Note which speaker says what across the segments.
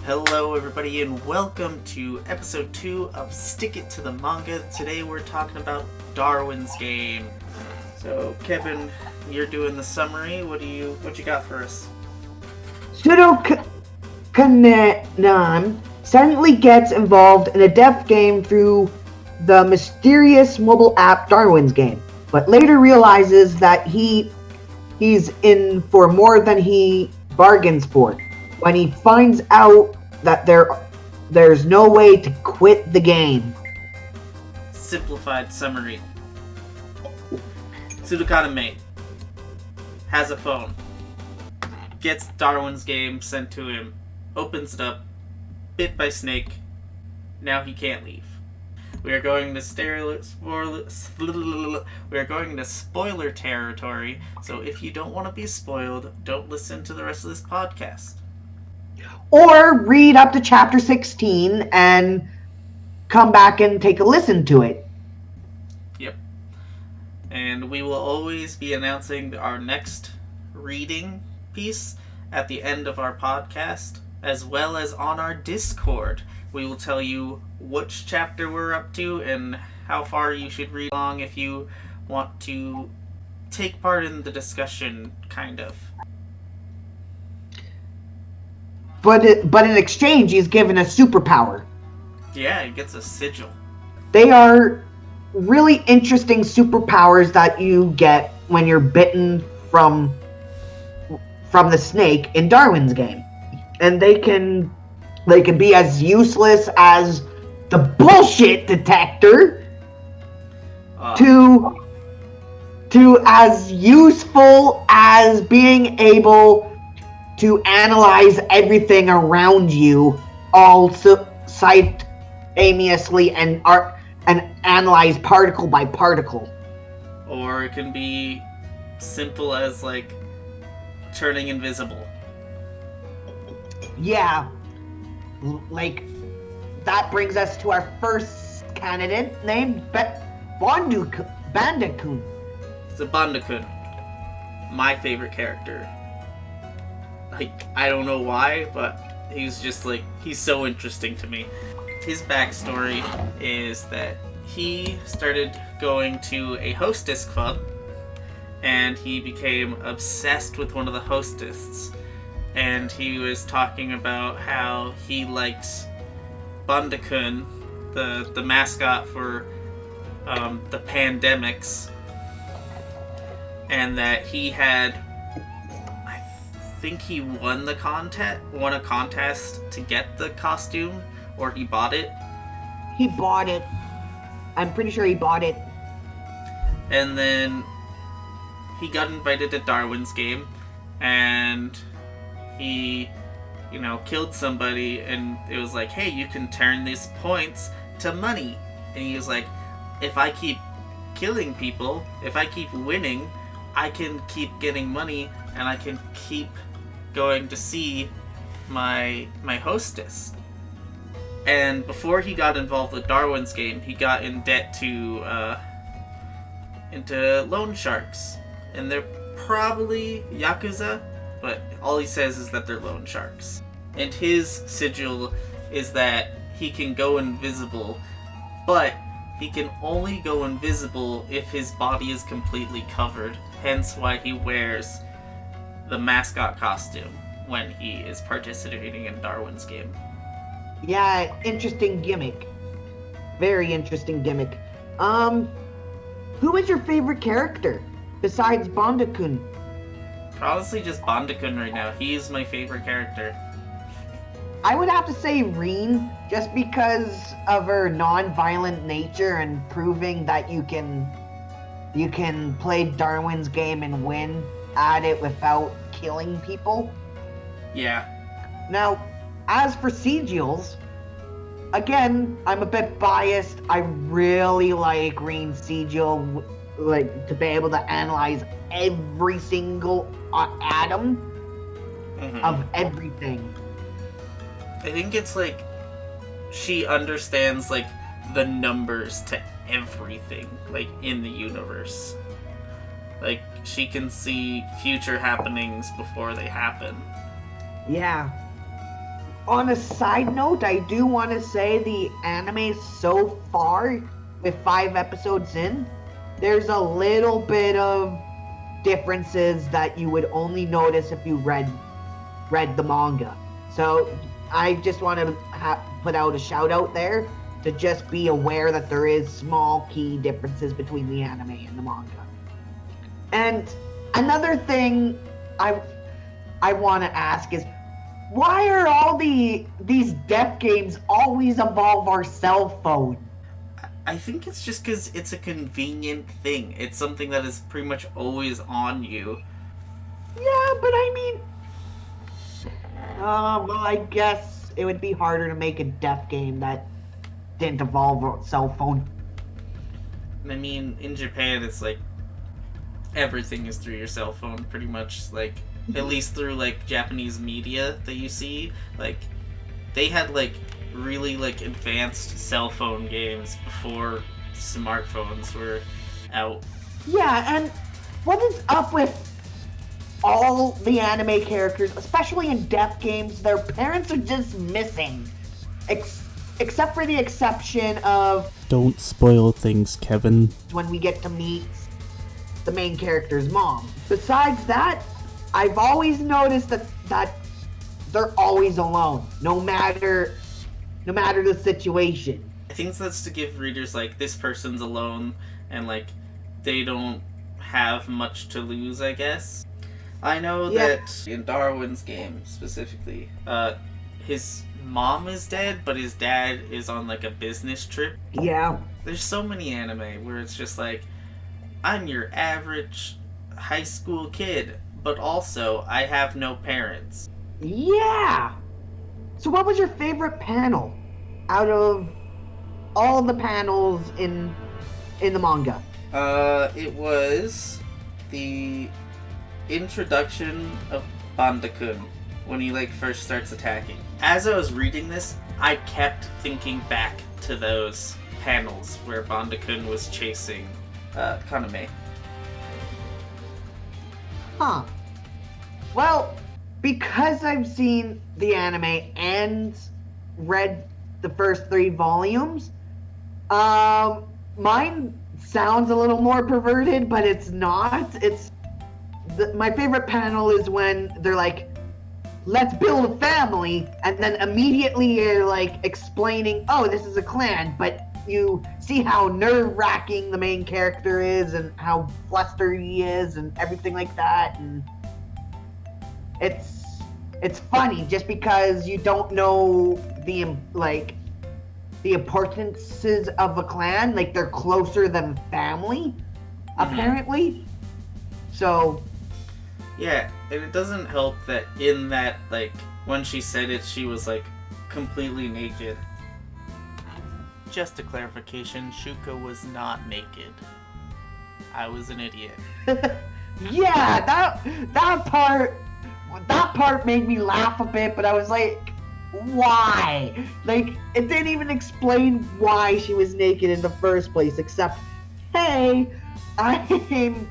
Speaker 1: Hello everybody and welcome to episode 2 of Stick It to the Manga. Today we're talking about Darwin's game. So Kevin, you're doing the summary. What you got for us?
Speaker 2: Kanan suddenly gets involved in a death game through the mysterious mobile app Darwin's game, but later realizes that he's in for more than he bargains for when he finds out that there's no way to quit the game.
Speaker 1: Simplified summary. Sudokaname has a phone, gets Darwin's game sent to him, opens it up, bit by snake, now he can't leave. We are going to spoiler territory, so if you don't want to be spoiled, don't listen to the rest of this podcast.
Speaker 2: Or read up to chapter 16 and come back and take a listen to it.
Speaker 1: Yep. And we will always be announcing our next reading piece at the end of our podcast, as well as on our Discord. We will tell you which chapter we're up to and how far you should read along if you want to take part in the discussion, kind of.
Speaker 2: But in exchange, he's given a superpower.
Speaker 1: Yeah, he gets a sigil.
Speaker 2: They are really interesting superpowers that you get when you're bitten from the snake in Darwin's game. And they can be as useless as the bullshit detector to as useful as being able to analyze everything around you all simultaneously and analyze particle by particle.
Speaker 1: Or it can be simple as turning invisible.
Speaker 2: Yeah, that brings us to our first candidate named Bandakun.
Speaker 1: So Bandakun, my favorite character. I don't know why, but he's just he's so interesting to me. His backstory is that he started going to a hostess club and he became obsessed with one of the hostesses. And he was talking about how he likes Bandakun, the mascot for the pandemics, and that he had, I think he won a contest to get the costume, or he bought it.
Speaker 2: He bought it. I'm pretty sure he bought it.
Speaker 1: And then he got invited to Darwin's game, and he, killed somebody, and it was like, hey, you can turn these points to money. And he was like, if I keep killing people, if I keep winning, I can keep getting money, and I can keep going to see my hostess. And before he got involved with Darwin's game, he got in debt into loan sharks. And they're probably Yakuza, but all he says is that they're loan sharks. And his sigil is that he can go invisible, but he can only go invisible if his body is completely covered, hence why he wears the mascot costume when he is participating in Darwin's game.
Speaker 2: Yeah, interesting gimmick. Very interesting gimmick. Who is your favorite character besides Bandakun?
Speaker 1: Honestly, just Bandakun right now. He's my favorite character.
Speaker 2: I would have to say Reen, just because of her non-violent nature and proving that you can play Darwin's game and win at it without killing people.
Speaker 1: Yeah.
Speaker 2: Now, as for sigils, again, I'm a bit biased. I really like Reen's sigil, to be able to analyze every single atom of everything.
Speaker 1: I think it's she understands the numbers to everything in the universe. She can see future happenings before they happen.
Speaker 2: Yeah. On a side note, I do want to say the anime so far, with 5 episodes in, there's a little bit of differences that you would only notice if you read the manga. So I just want to put out a shout out there to just be aware that there is small key differences between the anime and the manga. And another thing I want to ask is, why are all these death games always involve our cell phone?
Speaker 1: I think it's just because it's a convenient thing. It's something that is pretty much always on you.
Speaker 2: Yeah, but I mean, well, I guess it would be harder to make a death game that didn't involve a cell phone.
Speaker 1: I mean, in Japan, it's like everything is through your cell phone, pretty much. Like, at least through like Japanese media that you see. Like, they had like really like advanced cell phone games before smartphones were out.
Speaker 2: Yeah, and what is up with all the anime characters, especially in death games? Their parents are just missing, except for the exception of...
Speaker 3: Don't spoil things, Kevin.
Speaker 2: When we get to meet the main character's mom. Besides that, I've always noticed that they're always alone, no matter the situation.
Speaker 1: I think that's to give readers like, this person's alone and like they don't have much to lose, I guess. I know that in Darwin's game specifically, his mom is dead, but his dad is on like a business trip.
Speaker 2: Yeah.
Speaker 1: There's so many anime where it's just like, I'm your average high school kid, but also I have no parents.
Speaker 2: Yeah! So what was your favorite panel out of all the panels in the manga?
Speaker 1: It was the introduction of Banda-kun when he like first starts attacking. As I was reading this, I kept thinking back to those panels where Banda-kun was chasing Kaname.
Speaker 2: Huh. Well, because I've seen the anime and read the first 3 volumes, mine sounds a little more perverted, but it's not. My favorite panel is when they're like, let's build a family, and then immediately you're like explaining, oh, this is a clan, but you see how nerve-wracking the main character is and how flustered he is and everything like that, and it's funny just because you don't know the importances of a clan. Like, they're closer than family, apparently. So
Speaker 1: yeah, and it doesn't help that in that, like, when she said it, she was like completely naked. Just a clarification, Shuka was not naked. I was an idiot.
Speaker 2: Yeah, that part made me laugh a bit, but I was like, why? Like, it didn't even explain why she was naked in the first place, except, hey, I didn't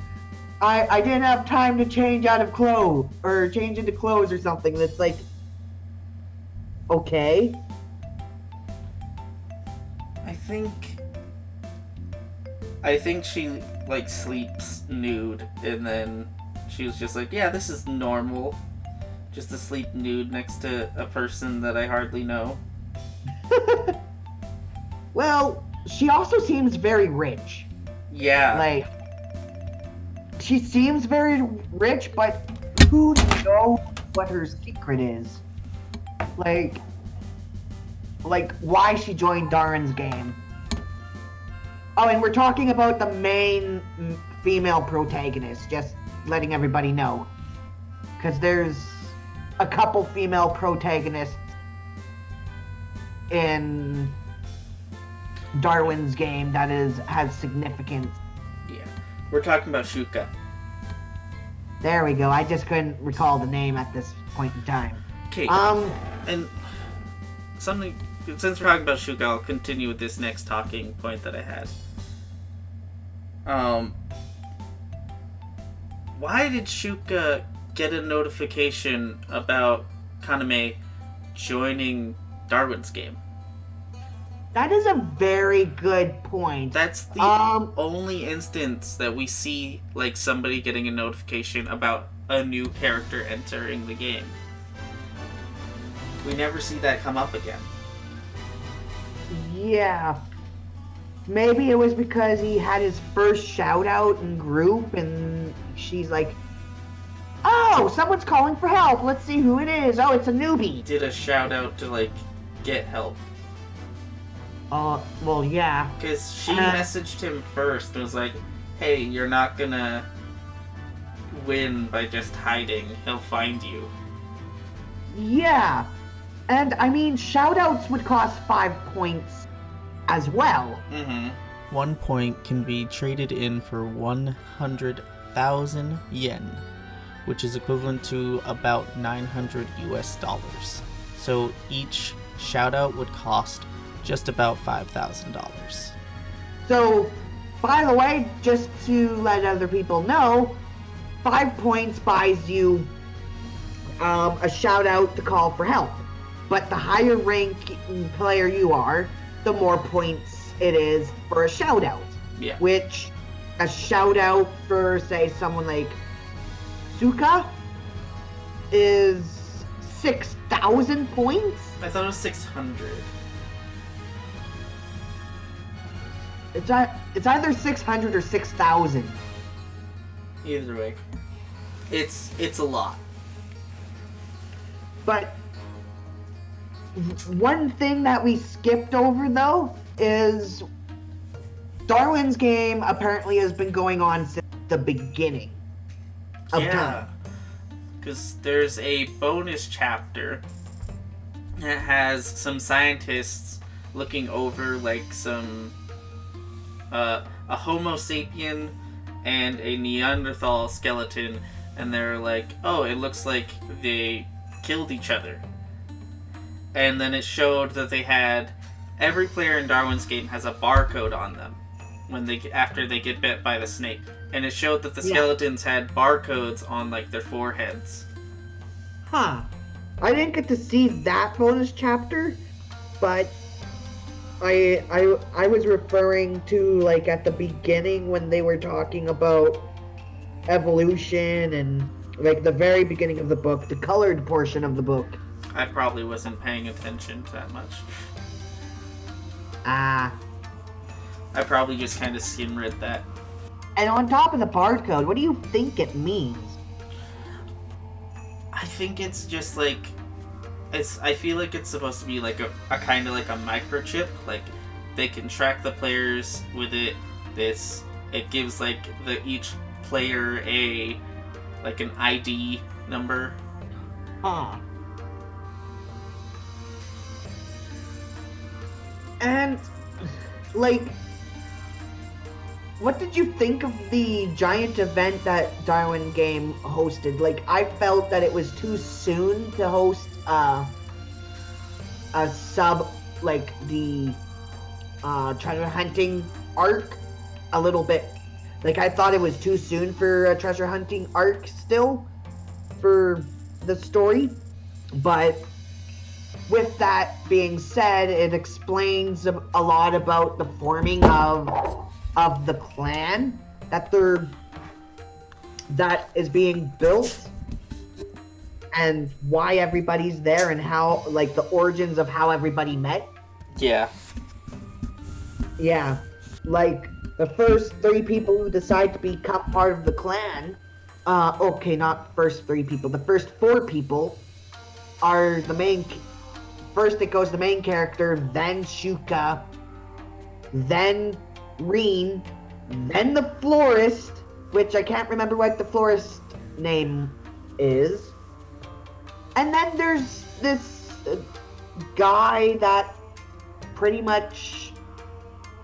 Speaker 2: have time to change into clothes or something. That's like, okay.
Speaker 1: I think she like sleeps nude, and then she was just like, yeah, this is normal. Just to sleep nude next to a person that I hardly know.
Speaker 2: Well, she also seems very rich.
Speaker 1: Yeah.
Speaker 2: Like, she seems very rich, but who knows what her secret is? Like why she joined Darwin's game. Oh, and we're talking about the main female protagonist, just letting everybody know. Because there's a couple female protagonists in Darwin's game that has significance.
Speaker 1: Yeah. We're talking about Shuka.
Speaker 2: There we go. I just couldn't recall the name at this point in time.
Speaker 1: Okay. And something, since we're talking about Shuka, I'll continue with this next talking point that I had. Why did Shuka get a notification about Kaname joining Darwin's game.
Speaker 2: That is a very good point.
Speaker 1: That's the only instance that we see like somebody getting a notification about a new character entering the game. We never see that come up again.
Speaker 2: Yeah. Maybe it was because he had his first shout out in group and she's like, oh, someone's calling for help. Let's see who it is. Oh, it's a newbie.
Speaker 1: Did a shout out to like get help.
Speaker 2: Well, yeah.
Speaker 1: Because she messaged him first and was like, hey, you're not gonna win by just hiding. He'll find you.
Speaker 2: Yeah. And, I mean, shoutouts would cost 5 points as well.
Speaker 1: Mm-hmm.
Speaker 3: 1 point can be traded in for 100,000 yen, which is equivalent to about $900 US. So each shoutout would cost just about $5,000.
Speaker 2: So, by the way, just to let other people know, 5 points buys you a shout out to call for help. But the higher rank player you are, the more points it is for a shout out.
Speaker 1: Yeah.
Speaker 2: Which, a shout out for, say, someone like Suka is 6,000 points?
Speaker 1: I thought it was 600.
Speaker 2: It's either 600 or 6,000.
Speaker 1: Either way. It's a lot.
Speaker 2: But one thing that we skipped over, though, is Darwin's game apparently has been going on since the beginning of time.
Speaker 1: Because there's a bonus chapter that has some scientists looking over, like, some... a Homo sapien and a Neanderthal skeleton, and they're like, oh, it looks like they killed each other. And then it showed that they had every player in Darwin's game has a barcode on them after they get bit by the snake, and it showed that the skeletons had barcodes on like their foreheads.
Speaker 2: Huh. I didn't get to see that bonus chapter, but I was referring to like at the beginning when they were talking about evolution and like the very beginning of the book, the colored portion of the book.
Speaker 1: I probably wasn't paying attention to that much.
Speaker 2: Ah.
Speaker 1: I probably just kind of skim read that.
Speaker 2: And on top of the barcode, what do you think it means?
Speaker 1: I think it's just like I feel like it's supposed to be like a kind of like a microchip. Like they can track the players with it. It gives like each player an ID number.
Speaker 2: Huh. And like, what did you think of the giant event that Darwin game hosted? Like, I felt that it was too soon to host a sub, like the treasure hunting arc a little bit. Like, I thought it was too soon for a treasure hunting arc still for the story. But with that being said, it explains a lot about the forming of the clan that is being built and why everybody's there and how, like, the origins of how everybody met.
Speaker 1: Yeah.
Speaker 2: Yeah. Like, the first 3 people who decide to become part of the clan, okay, not first 3 people, the first 4 people are the main, first it goes the main character, then Shuka, then Reen, then the florist, which I can't remember what the florist name is, and then there's this guy that pretty much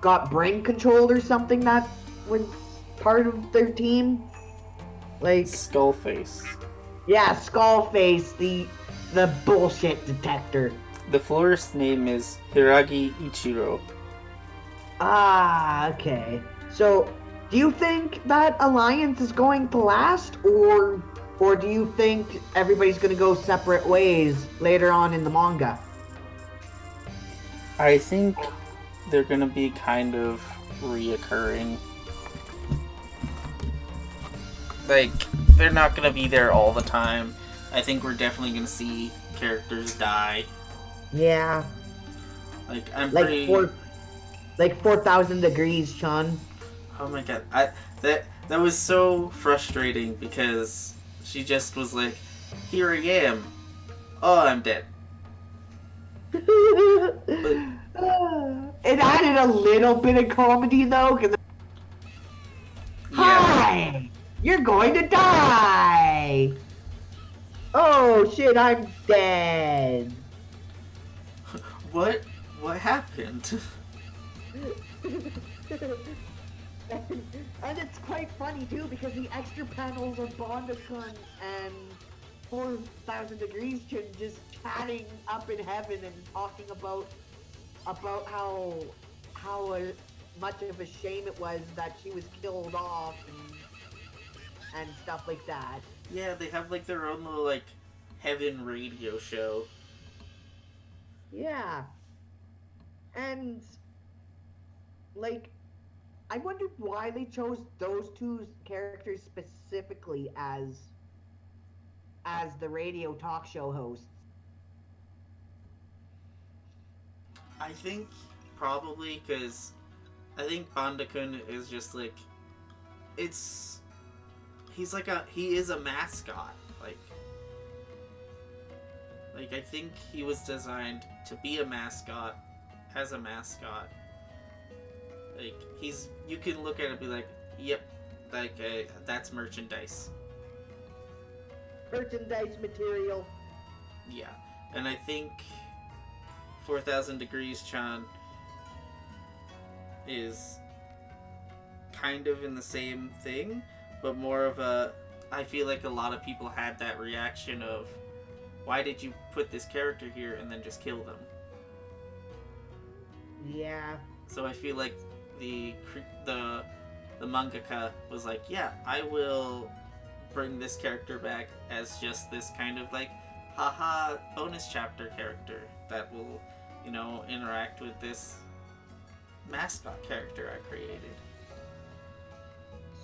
Speaker 2: got brain controlled or something that was part of their team. Like
Speaker 1: Skullface.
Speaker 2: Yeah, Skullface, the bullshit detector.
Speaker 1: The florist's name is Hiragi Ichiro.
Speaker 2: Ah, okay. So, do you think that alliance is going to last, or Or do you think everybody's going to go separate ways later on in the manga?
Speaker 1: I think they're gonna be kind of reoccurring. Like, they're not gonna be there all the time. I think we're definitely gonna see characters die.
Speaker 2: Yeah.
Speaker 1: Like, I'm
Speaker 2: Like
Speaker 1: pretty...
Speaker 2: like 4,000 degrees, Sean.
Speaker 1: Oh my god. That was so frustrating because she just was like, here I am. Oh, I'm dead.
Speaker 2: It added a little bit of comedy though, because hi, you're going to die. Oh shit, I'm dead.
Speaker 1: What happened?
Speaker 2: And it's quite funny too because the extra panels of Bondakun and 4,000 Degrees just chatting up in heaven and talking about how much of a shame it was that she was killed off and stuff like that.
Speaker 1: Yeah, they have like their own little like heaven radio show.
Speaker 2: Yeah. And like I wondered why they chose those two characters specifically as the radio talk show hosts.
Speaker 1: I think probably because I think Bandakun is just like he is a mascot. Like I think he was designed to be a mascot as a mascot. Like you can look at it and be like, yep, like that's merchandise.
Speaker 2: Merchandise material.
Speaker 1: Yeah, and I think 4,000 Degrees Chan is kind of in the same thing, but more of a. I feel like a lot of people had that reaction of, why did you put this character here and then just kill them?
Speaker 2: Yeah.
Speaker 1: So I feel like the mangaka was like, yeah, I will bring this character back as just this kind of like, haha, bonus chapter character that will, interact with this mascot character I created.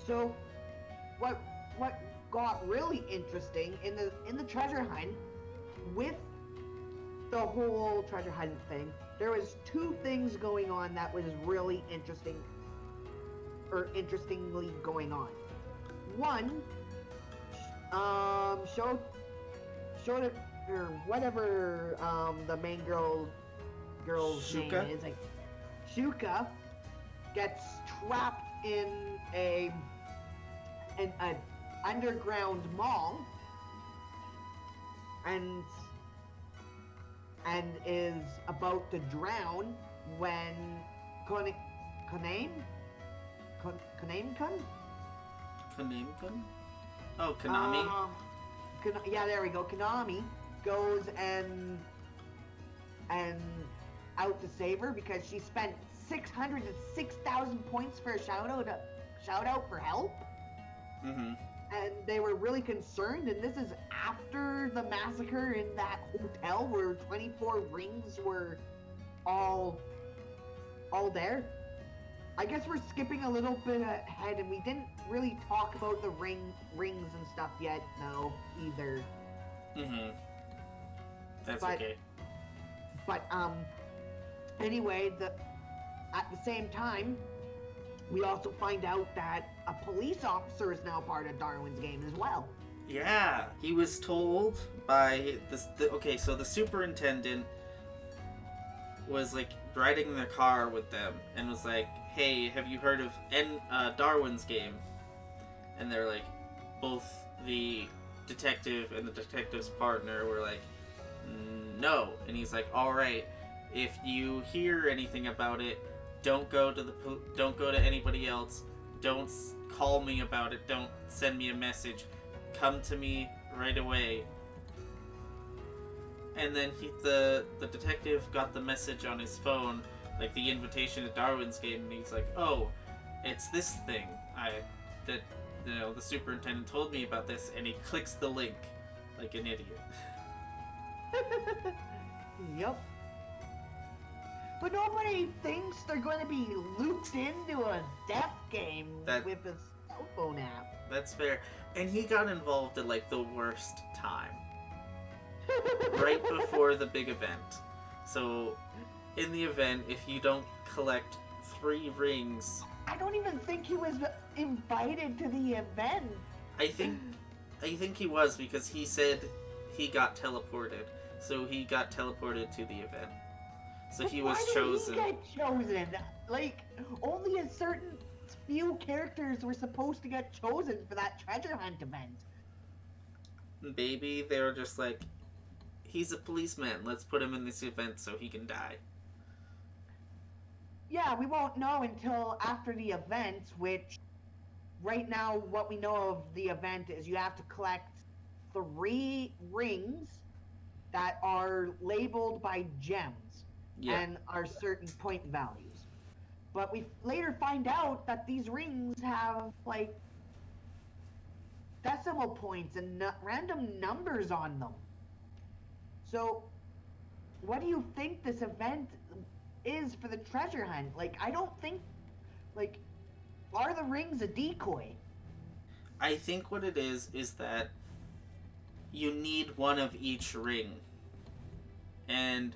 Speaker 2: So, what got really interesting in the treasure hunt with the whole treasure hunt thing, there was two things going on that was really interesting, or interestingly going on. One, Shota, or whatever the main girl's
Speaker 1: Shuka?
Speaker 2: name is, like Shuka gets trapped in an underground mall and is about to drown when Koname-kun?
Speaker 1: Koname-kun? Oh, Konami?
Speaker 2: Yeah, there we go. Konami goes and out to save her because she spent 606,000 points for a shout out for help.
Speaker 1: Mm-hmm.
Speaker 2: And they were really concerned, and this is after the massacre in that hotel where 24 rings were all there. I guess we're skipping a little bit ahead, and we didn't really talk about the rings and stuff yet, no, either.
Speaker 1: Mm-hmm. That's
Speaker 2: But-
Speaker 1: okay.
Speaker 2: But anyway, at the same time, we also find out that a police officer is now part of Darwin's game as well.
Speaker 1: Yeah, he was told by so the superintendent was like riding in the car with them and was like, hey, have you heard of Darwin's game? And they're like, both the detective and the detective's partner were like, no. And he's like, all right, if you hear anything about it, don't go to anybody else. Don't call me about it. Don't send me a message. Come to me right away. And then the detective got the message on his phone, like the invitation to Darwin's game, and he's like, oh, it's this thing that the superintendent told me about this, and he clicks the link like an idiot.
Speaker 2: Yep. But nobody thinks they're going to be looped into a death game with a cell phone app.
Speaker 1: That's fair. And he got involved at like the worst time. Right before the big event. So, in the event, if you don't collect 3 rings...
Speaker 2: I don't even think he was invited to the event.
Speaker 1: I think he was, because he said he got teleported. So he got teleported to the event. So he was chosen.
Speaker 2: Why did he get chosen? Like, only a certain few characters were supposed to get chosen for that treasure hunt event.
Speaker 1: Maybe they were just like, he's a policeman, let's put him in this event so he can die.
Speaker 2: Yeah, we won't know until after the event, which right now what we know of the event is you have to collect 3 rings that are labeled by gems and are certain point values. But we later find out that these rings have like decimal points and random numbers on them. So what do you think this event is for the treasure hunt? Like, I don't think, like, are the rings a decoy?
Speaker 1: I think what it is that you need one of each ring. And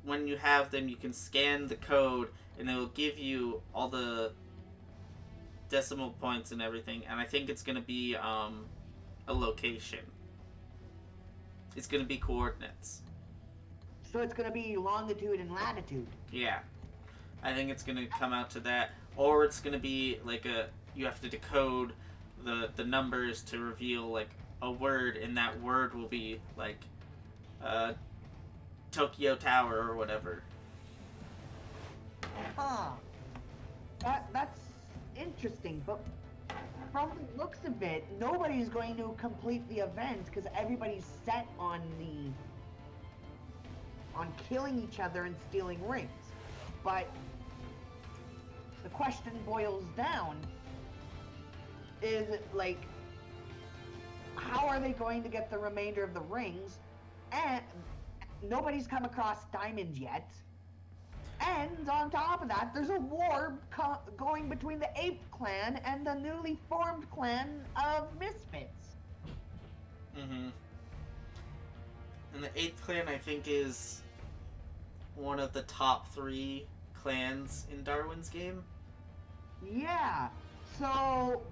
Speaker 1: when you have them, you can scan the code, and it will give you all the decimal points and everything. And I think it's going to be a location. It's going to be coordinates.
Speaker 2: So it's going to be longitude and latitude.
Speaker 1: Yeah. I think it's going to come out to that. Or it's going to be like you have to decode the numbers to reveal like a word, and that word will be like Tokyo Tower or whatever.
Speaker 2: Huh. That's interesting, but from the looks of it, nobody's going to complete the event because everybody's set on killing each other and stealing rings. But the question boils down is, like, how are they going to get the remainder of the rings? And nobody's come across diamonds yet. And on top of that, there's a war going between the Ape Clan and the newly formed clan of Misfits.
Speaker 1: Mm-hmm. And the Ape Clan, I think, is one of the top 3 clans in Darwin's game.
Speaker 2: Yeah, so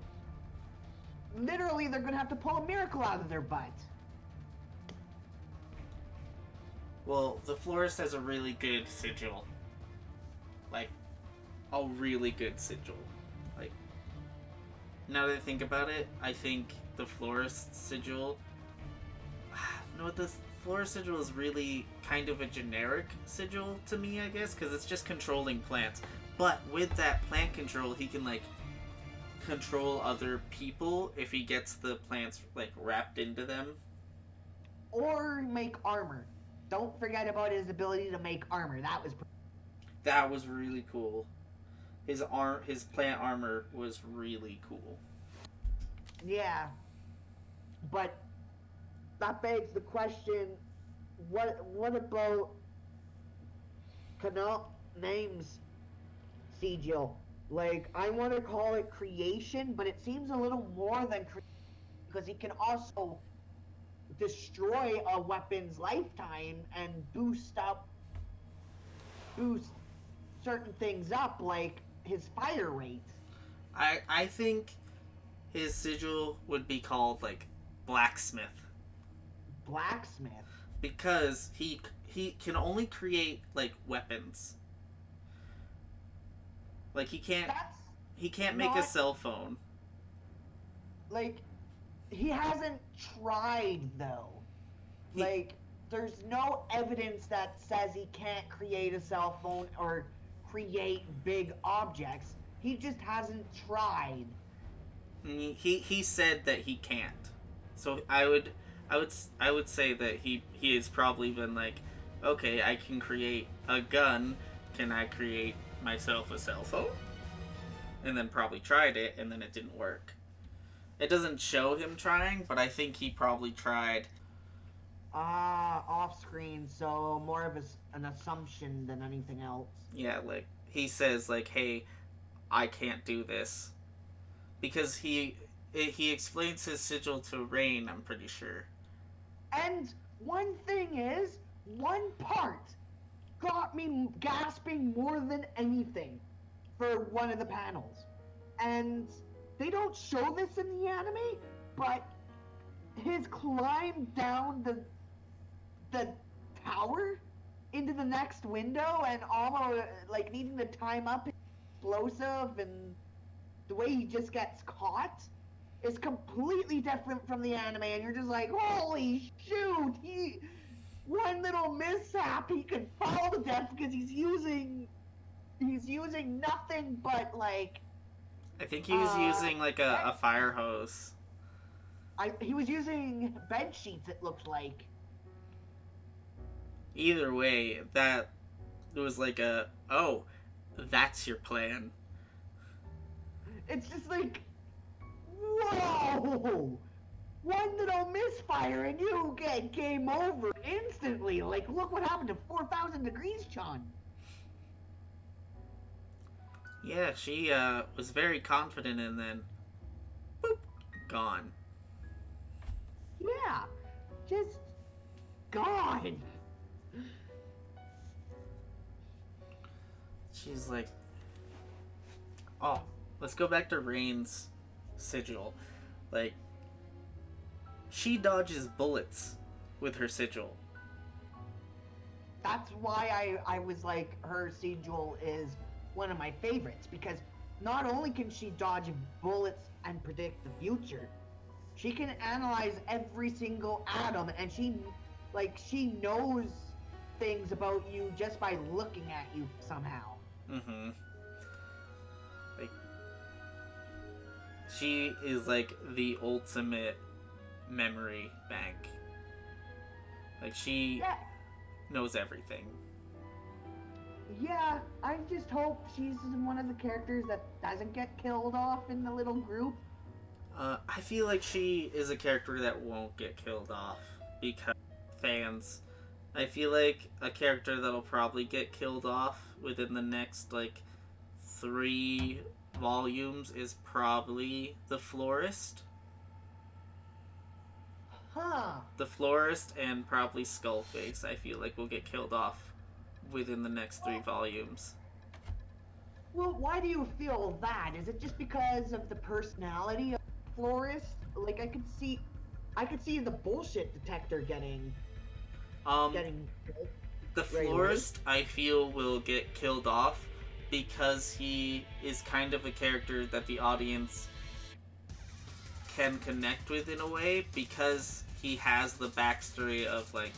Speaker 2: literally they're gonna have to pull a miracle out of their butt.
Speaker 1: Well, the florist has a really good sigil. Like, a really good sigil. Like, now that I think about it, I think the florist sigil... No, the florist sigil is really kind of a generic sigil to me, I guess, because it's just controlling plants. But with that plant control, he can, like, control other people if he gets the plants, like, wrapped into them.
Speaker 2: Or make armor. Don't forget about his ability to make armor.
Speaker 1: That was really cool. His plant armor was really cool.
Speaker 2: Yeah. But that begs the question, what about Canal Name's sigil? Like, I want to call it creation, but it seems a little more than creation, because he can also destroy a weapon's lifetime and boost certain things up, like his fire rate.
Speaker 1: I think his sigil would be called, like, blacksmith.
Speaker 2: Blacksmith?
Speaker 1: Because he can only create, like, weapons. Like, he can't make a cell phone.
Speaker 2: Like, he hasn't tried, though. There's no evidence that says he can't create a cell phone or create big objects. He just hasn't tried.
Speaker 1: He said that he can't. So I would say that he has probably been like, okay, I can create a gun. Can I create myself a cell phone? And then probably tried it, and then it didn't work. It doesn't show him trying, but I think he probably tried.
Speaker 2: Off screen, so more of an assumption than anything else.
Speaker 1: Yeah, like, he says, like, hey, I can't do this. Because he explains his sigil to Rain, I'm pretty sure.
Speaker 2: And one thing is, one part got me gasping more than anything for one of the panels. And they don't show this in the anime, but his climb down the tower into the next window and almost like needing to time up explosive, and the way he just gets caught is completely different from the anime, and you're just like, holy shoot, one little mishap he could fall to death because he's using nothing but like,
Speaker 1: I think he was using like a fire hose.
Speaker 2: He was using bed sheets, it looked like.
Speaker 1: Either way, that was like oh, that's your plan.
Speaker 2: It's just like, whoa! One little misfire and you get game over instantly. Like, look what happened to 4,000 Degrees Chan.
Speaker 1: Yeah, she was very confident and then, boop, gone.
Speaker 2: Yeah, just gone.
Speaker 1: She's like, oh, let's go back to Rain's sigil. Like, she dodges bullets with her sigil.
Speaker 2: That's why I was like, her sigil is one of my favorites, because not only can she dodge bullets and predict the future, she can analyze every single atom, and she knows things about you just by looking at you somehow.
Speaker 1: Mm-hmm. Like, she is like the ultimate memory bank. Like, she knows everything.
Speaker 2: Yeah, I just hope she's one of the characters that doesn't get killed off in the little group.
Speaker 1: I feel like she is a character that won't get killed off because fans. I feel like a character that'll probably get killed off within the next, like, 3 volumes is probably the Florist.
Speaker 2: Huh.
Speaker 1: The Florist and probably Skullface, I feel like, will get killed off within the next 3 volumes.
Speaker 2: Well, why do you feel that? Is it just because of the personality of Florist? Like, I could see the bullshit detector getting killed.
Speaker 1: The Florist, I feel, will get killed off because he is kind of a character that the audience can connect with in a way, because he has the backstory of, like,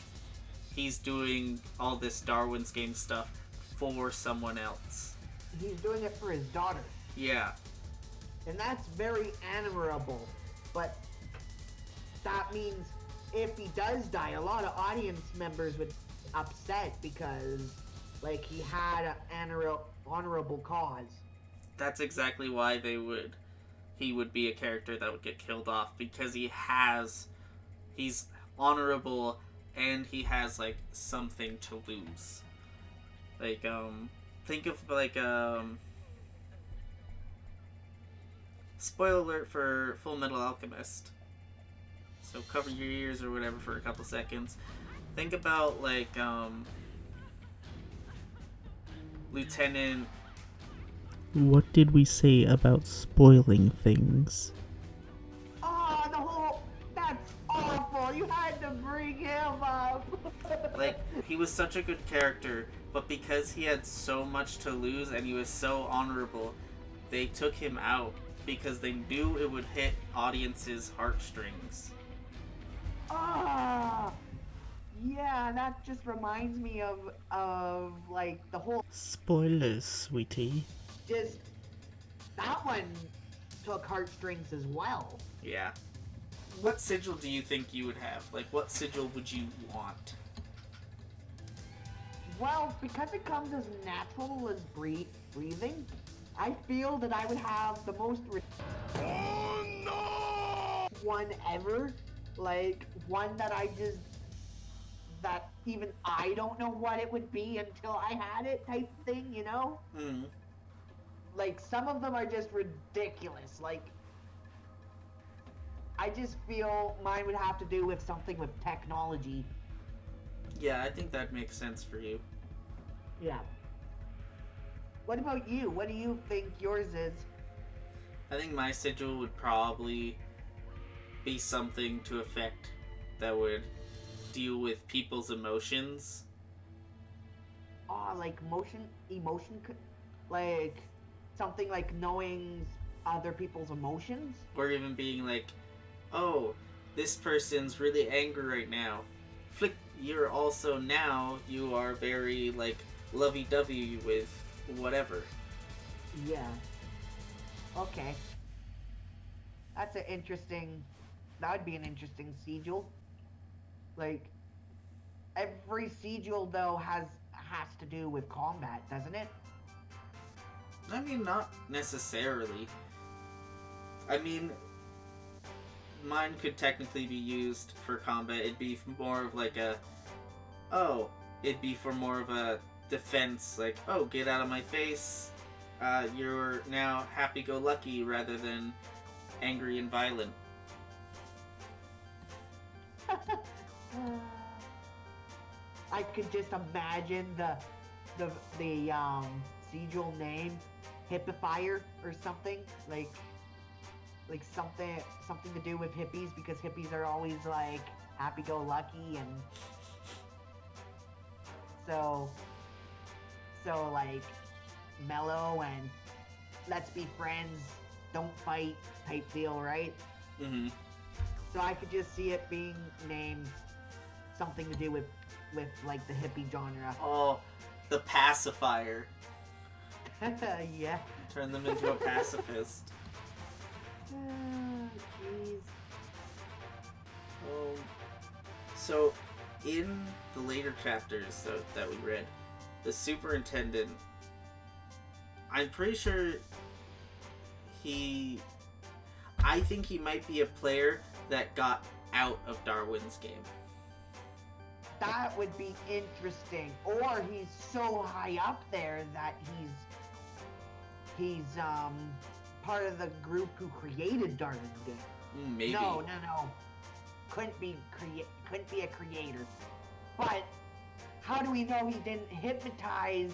Speaker 1: he's doing all this Darwin's game stuff for someone else.
Speaker 2: He's doing it for his daughter.
Speaker 1: Yeah.
Speaker 2: And that's very admirable. But that means if he does die, a lot of audience members would be upset because, like, he had an honorable cause.
Speaker 1: That's exactly why he would be a character that would get killed off, because he's honorable and he has, like, something to lose. Like, think of, like, spoiler alert for Full Metal Alchemist. So cover your ears or whatever for a couple seconds. Think about, like, Lieutenant...
Speaker 3: What did we say about spoiling things?
Speaker 2: Oh, that's awful. You had to bring him up.
Speaker 1: Like, he was such a good character, but because he had so much to lose and he was so honorable, they took him out because they knew it would hit audiences' heartstrings.
Speaker 2: Yeah, that just reminds me of like the whole
Speaker 3: Spoilers, sweetie.
Speaker 2: just that one took heartstrings as well.
Speaker 1: Yeah. What sigil do you think you would have? Like, what sigil would you want?
Speaker 2: Well, because it comes as natural as breathing, I feel that I would have the most.
Speaker 4: Oh no!
Speaker 2: one ever. Like, one that that even I don't know what it would be until I had it type thing, you know?
Speaker 1: Mm.
Speaker 2: Like, some of them are just ridiculous. Like, I just feel mine would have to do with something with technology.
Speaker 1: Yeah, I think that makes sense for you.
Speaker 2: Yeah. What about you? What do you think yours is?
Speaker 1: I think my sigil would probably be something to effect that would deal with people's emotions.
Speaker 2: Oh, like like something like knowing other people's emotions?
Speaker 1: Or even being like, oh, this person's really angry right now. Flick, you're also now, you are very, like, lovey-dovey with whatever.
Speaker 2: Yeah. Okay. That would be an interesting sigil. Like, every sigil, though, has to do with combat, doesn't it?
Speaker 1: I mean, not necessarily. I mean, mine could technically be used for combat. It'd be more of like it'd be for more of a defense, like, oh, get out of my face. You're now happy-go-lucky rather than angry and violent.
Speaker 2: I could just imagine the sigil name, Hippifier or something like something to do with hippies, because hippies are always like happy-go-lucky, and so like mellow and let's be friends, don't fight type deal, right?
Speaker 1: Mm-hmm.
Speaker 2: So I could just see it being named something to do with like the hippie genre.
Speaker 1: Oh, the pacifier.
Speaker 2: Yeah.
Speaker 1: Turn them into a pacifist.
Speaker 2: Jeez.
Speaker 1: So, in the later chapters that we read, the superintendent, I'm pretty sure I think he might be a player that got out of Darwin's game.
Speaker 2: That would be interesting. Or he's so high up there that he's part of the group who created Darwin's game.
Speaker 1: Maybe.
Speaker 2: No. Couldn't be a creator. But how do we know he didn't hypnotize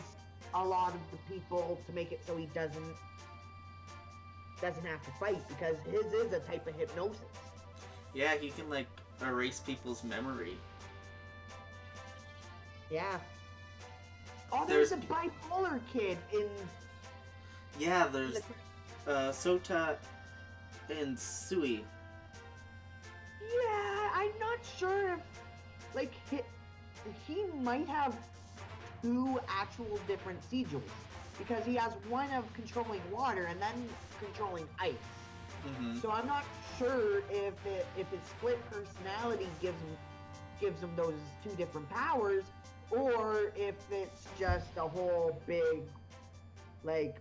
Speaker 2: a lot of the people to make it so he doesn't have to fight? Because his is a type of hypnosis.
Speaker 1: Yeah, he can, like, erase people's memory.
Speaker 2: Yeah. Oh, there's a bipolar kid in...
Speaker 1: Yeah, there's Sota and Sui.
Speaker 2: Yeah, I'm not sure if, like, he might have two actual different sigils, because he has one of controlling water and then controlling ice.
Speaker 1: Mm-hmm.
Speaker 2: So I'm not sure if his split personality gives him those two different powers, or if it's just a whole big like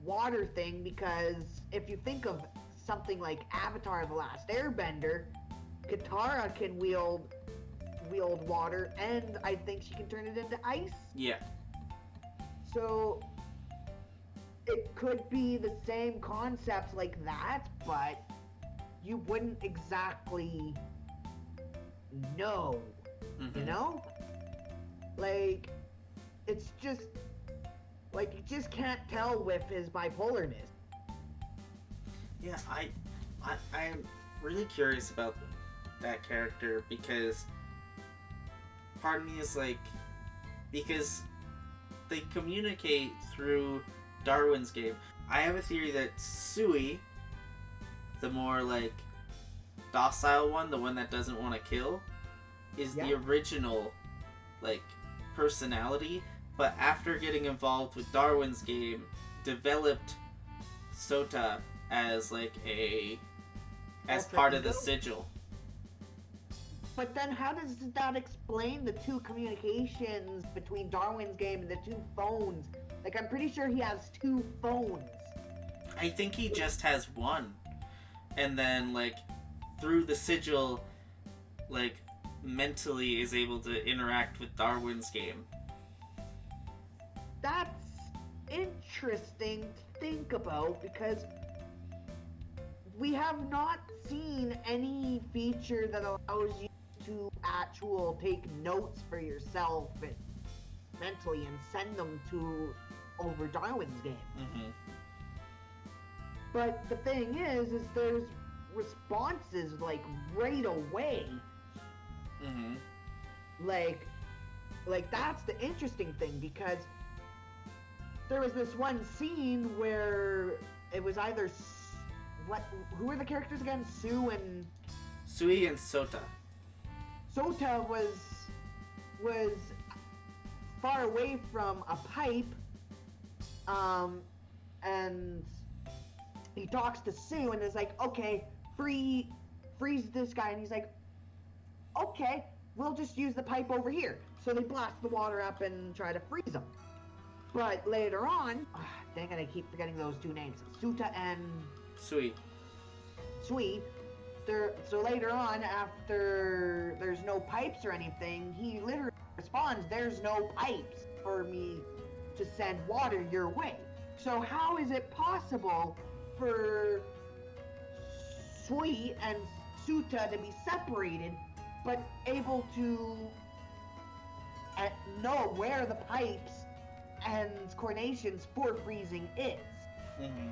Speaker 2: water thing. Because if you think of something like Avatar: The Last Airbender, Katara can wield water, and I think she can turn it into ice.
Speaker 1: Yeah.
Speaker 2: So it could be the same concept like that, but you wouldn't exactly know,
Speaker 1: Mm-hmm.
Speaker 2: you know? Like, it's just, like, you just can't tell with his bipolarness.
Speaker 1: Yeah, I'm really curious about that character, because part of me is like, because they communicate through Darwin's game. I have a theory that Sui, the more like docile one, the one that doesn't want to kill, is the original like personality, but after getting involved with Darwin's game, developed Sota as like as part of the sigil.
Speaker 2: But then how does that explain the two communications between Darwin's game and the two phones? Like, I'm pretty sure he has two phones.
Speaker 1: I think he just has one. and then like through the sigil, like mentally is able to interact with Darwin's game.
Speaker 2: That's interesting to think about because we have not seen any feature that allows you to take notes for yourself and mentally and send them to over Darwin's game.
Speaker 1: Mm-hmm.
Speaker 2: But the thing is there's responses like right away.
Speaker 1: Mm-hmm.
Speaker 2: Like that's the interesting thing because there was this one scene where it was either who were the characters again? Sue and
Speaker 1: Sui and Sota.
Speaker 2: Sota was far away from a pipe, and he talks to Sue and is like, okay, freeze this guy, and he's like, okay, we'll just use the pipe over here. So they blast the water up and try to freeze him. But later on, dang it, I keep forgetting those two names, Suta and
Speaker 1: Sui.
Speaker 2: So later on, after there's no pipes or anything, he literally responds, there's no pipes for me to send water your way. So how is it possible for Sui and Suta to be separated, but able to know where the pipes and coordinations for freezing is?
Speaker 1: Mm-hmm.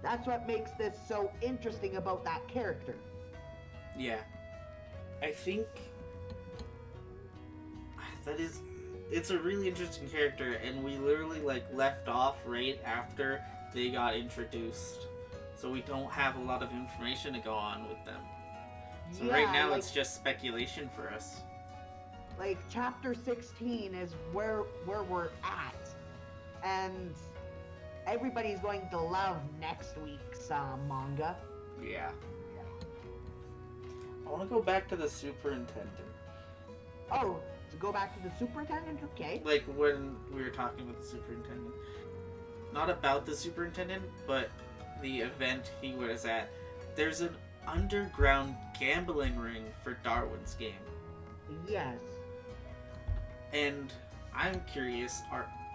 Speaker 2: That's what makes this so interesting about that character.
Speaker 1: Yeah. I think it's a really interesting character, and we literally like left off right after they got introduced. So we don't have a lot of information to go on with them. So
Speaker 2: Yeah,
Speaker 1: right now
Speaker 2: like,
Speaker 1: it's just speculation for us.
Speaker 2: Like chapter 16 is where we're at. And everybody's going to love next week's manga.
Speaker 1: Yeah. I want to go back to the superintendent.
Speaker 2: Oh, to go back to the superintendent? Okay.
Speaker 1: Like when we were talking about the superintendent. Not about the superintendent, but the event he was at. There's an underground gambling ring for Darwin's game.
Speaker 2: Yes.
Speaker 1: And I'm curious,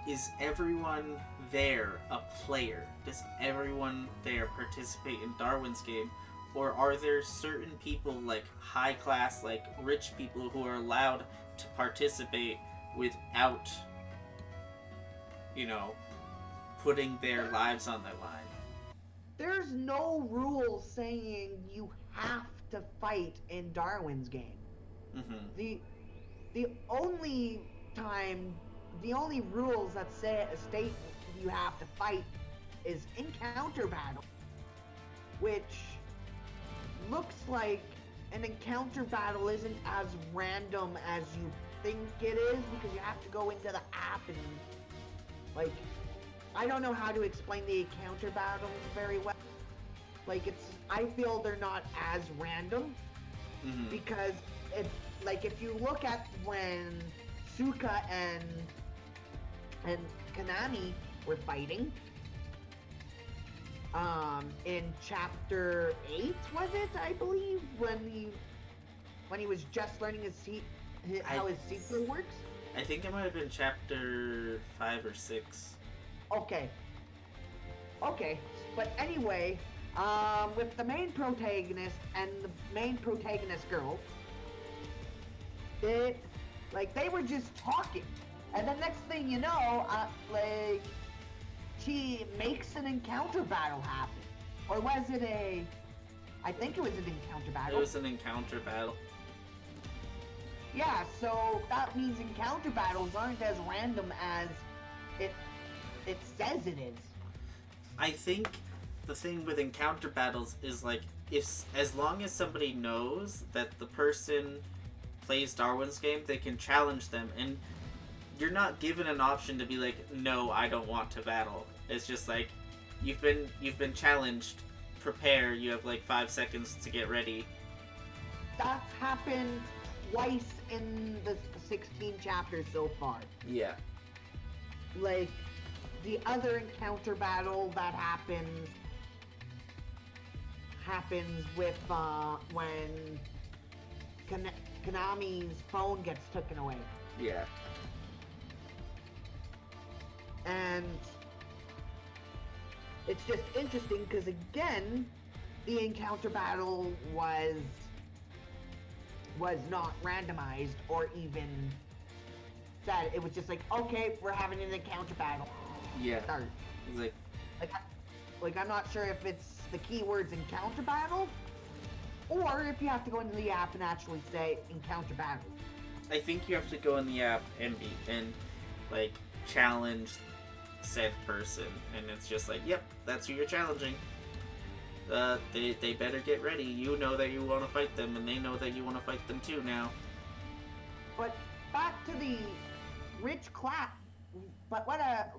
Speaker 1: is everyone there a player? Does everyone there participate in Darwin's game? Or are there certain people, like high class, like rich people, who are allowed to participate without, putting their lives on the line?
Speaker 2: There's no rule saying you have to fight in Darwin's game.
Speaker 1: Mm-hmm.
Speaker 2: The only rules that state you have to fight is encounter battle, which looks like an encounter battle isn't as random as you think it is, because you have to go into the app and I don't know how to explain the encounter battles very well. I feel they're not as random.
Speaker 1: Mm-hmm.
Speaker 2: Because if you look at when Suka and Kanami were fighting, in chapter 8, was it? I believe when he was just learning how his sequel works.
Speaker 1: I think it might have been chapter 5 or 6.
Speaker 2: Okay, but anyway, with the main protagonist and the main protagonist girl, they were just talking, and the next thing you know, she makes an encounter battle happen. Or was it I think it was an encounter battle.
Speaker 1: It was an encounter battle.
Speaker 2: Yeah, so that means encounter battles aren't as random as it says it is.
Speaker 1: I think the thing with encounter battles is as long as somebody knows that the person plays Darwin's game, they can challenge them, and you're not given an option to be like, no, I don't want to battle. It's just like, you've been challenged, prepare, you have 5 seconds to get ready.
Speaker 2: That's happened twice in the 16 chapters so far.
Speaker 1: Yeah.
Speaker 2: The other encounter battle that happens happens with when Konami's phone gets taken away.
Speaker 1: Yeah.
Speaker 2: And it's just interesting because, again, the encounter battle was not randomized or even said. It was just like, okay, we're having an encounter battle.
Speaker 1: Yeah.
Speaker 2: Start.
Speaker 1: It's
Speaker 2: Like I'm not sure if it's the keywords encounter battle or if you have to go into the app and actually say encounter battle.
Speaker 1: I think you have to go in the app and like challenge said person, and it's just like, yep, that's who you're challenging. They better get ready. You know that you want to fight them, and they know that you want to fight them too now.
Speaker 2: But back to the rich class. But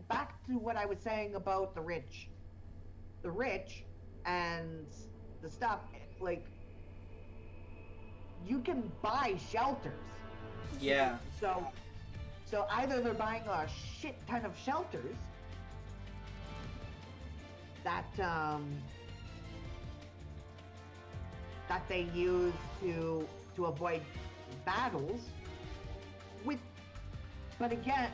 Speaker 2: back to what I was saying about the rich and the stuff. Like, you can buy shelters.
Speaker 1: Yeah.
Speaker 2: So either they're buying a shit ton of shelters that they use to avoid battles with, but again,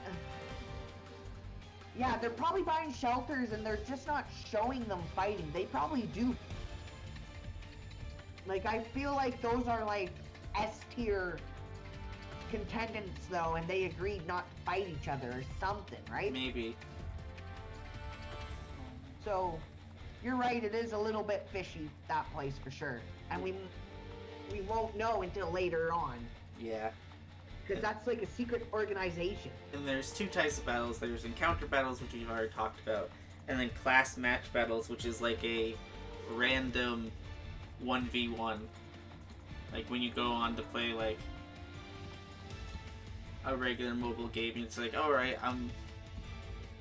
Speaker 2: yeah, they're probably buying shelters and they're just not showing them fighting. They probably do. Like, I feel like those are like S tier contendants though, and they agreed not to fight each other or something, right?
Speaker 1: Maybe.
Speaker 2: So, you're right, it is a little bit fishy, that place for sure. And we won't know until later on.
Speaker 1: Yeah.
Speaker 2: Because that's like a secret organization.
Speaker 1: And there's two types of battles. There's encounter battles, which we've already talked about, and then class match battles, which is like a random 1v1. Like when you go on to play like a regular mobile game, it's like, alright, I'm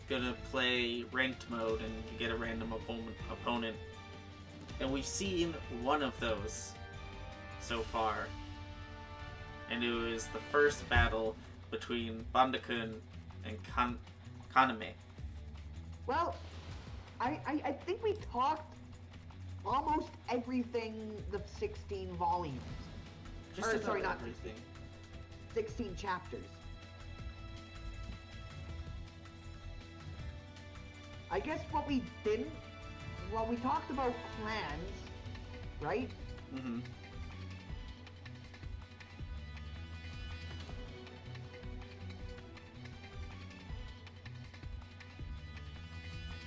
Speaker 1: gonna play ranked mode, and you get a random opponent. And we've seen one of those so far. And it was the first battle between Bandakun and Kaname.
Speaker 2: Well, I think we talked almost everything the 16 volumes.
Speaker 1: Just
Speaker 2: Or,
Speaker 1: about
Speaker 2: sorry, not
Speaker 1: everything.
Speaker 2: 16 chapters. I guess what we didn't... Well, we talked about clans, right?
Speaker 1: Mm-hmm.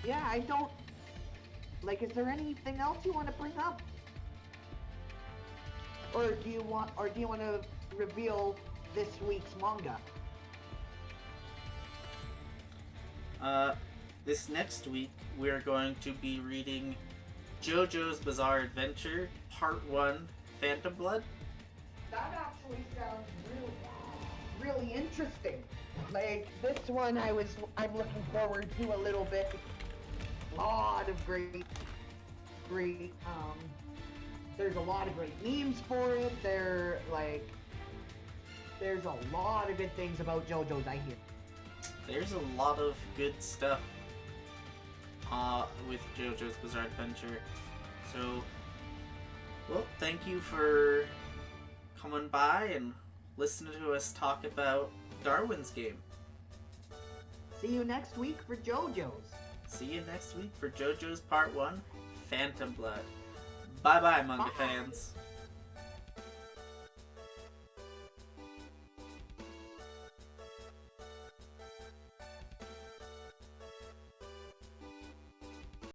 Speaker 2: Yeah, I don't... Like, is there anything else you want to bring up? Or do you want to reveal this week's manga?
Speaker 1: This next week, we're going to be reading JoJo's Bizarre Adventure, Part 1, Phantom Blood.
Speaker 2: That actually sounds really interesting. Like, this one I'm looking forward to a little bit. A lot of great, there's a lot of great memes for it. There's a lot of good things about JoJo's, I hear.
Speaker 1: There's a lot of good stuff with JoJo's Bizarre Adventure. So, well, thank you for coming by and listening to us talk about Darwin's game.
Speaker 2: See you next week for JoJo's.
Speaker 1: See you next week for JoJo's Part 1, Phantom Blood. Bye-bye, manga
Speaker 2: Bye.
Speaker 1: fans.